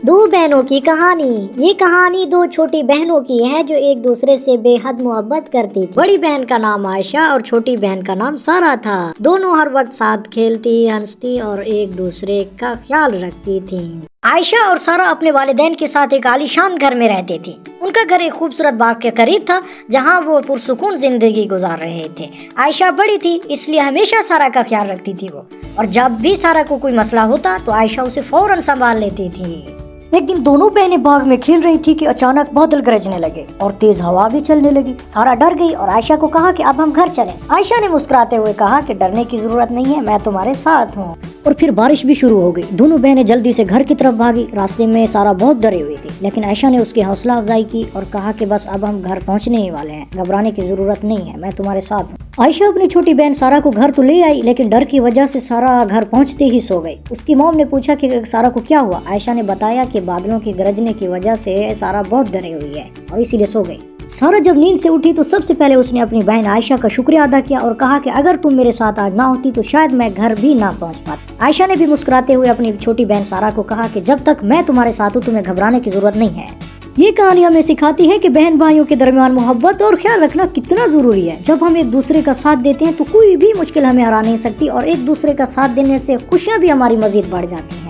दो बहनों की कहानी। ये कहानी दो छोटी बहनों की है जो एक दूसरे से बेहद मोहब्बत करती थी। बड़ी बहन का नाम आयशा और छोटी बहन का नाम सारा था। दोनों हर वक्त साथ खेलती, हंसती और एक दूसरे का ख्याल रखती थी। आयशा और सारा अपने वालिदैन के साथ एक आलीशान घर में रहते थे। उनका घर एक खूबसूरत बाग के करीब था जहाँ वो पुरसुकून जिंदगी गुजार रहे थे। आयशा बड़ी थी इसलिए हमेशा सारा का ख्याल रखती थी वो, और जब भी सारा को कोई मसला होता तो आयशा उसे फौरन संभाल लेती थी। एक दिन दोनों बहनें बाग में खेल रही थी कि अचानक बादल गरजने लगे और तेज हवा भी चलने लगी। सारा डर गई और आयशा को कहा कि अब हम घर चलें। आयशा ने मुस्कुराते हुए कहा कि डरने की जरूरत नहीं है, मैं तुम्हारे साथ हूँ। और फिर बारिश भी शुरू हो गई। दोनों बहनें जल्दी से घर की तरफ भागी। रास्ते में सारा बहुत डरी हुई थी, लेकिन आयशा ने उसकी हौसला अफजाई की और कहा कि बस अब हम घर पहुँचने ही वाले हैं, घबराने की जरूरत नहीं है, मैं तुम्हारे साथ हूँ। आयशा अपनी छोटी बहन सारा को घर तो ले आई, लेकिन डर की वजह से सारा घर पहुँचते ही सो गई। उसकी मॉम ने पूछा कि सारा को क्या हुआ। आयशा ने बताया कि बादलों की गरजने की वजह से सारा बहुत डरी हुई है और इसीलिए सो गई। सारा जब नींद से उठी तो सबसे पहले उसने अपनी बहन आयशा का शुक्रिया अदा किया और कहा कि अगर तुम मेरे साथ आज ना होती तो शायद मैं घर भी ना पहुंच पाती। आयशा ने भी मुस्कुराते हुए अपनी छोटी बहन सारा को कहा कि जब तक मैं तुम्हारे साथ हूँ तुम्हें घबराने की जरूरत नहीं है। ये कहानी हमें सिखाती है कि बहन भाइयों के दरमियान मोहब्बत और ख्याल रखना कितना जरूरी है। जब हम एक दूसरे का साथ देते हैं तो कोई भी मुश्किल हमें हरा नहीं सकती और एक दूसरे का साथ देने से खुशियाँ भी हमारी मजीद बढ़ जाती हैं।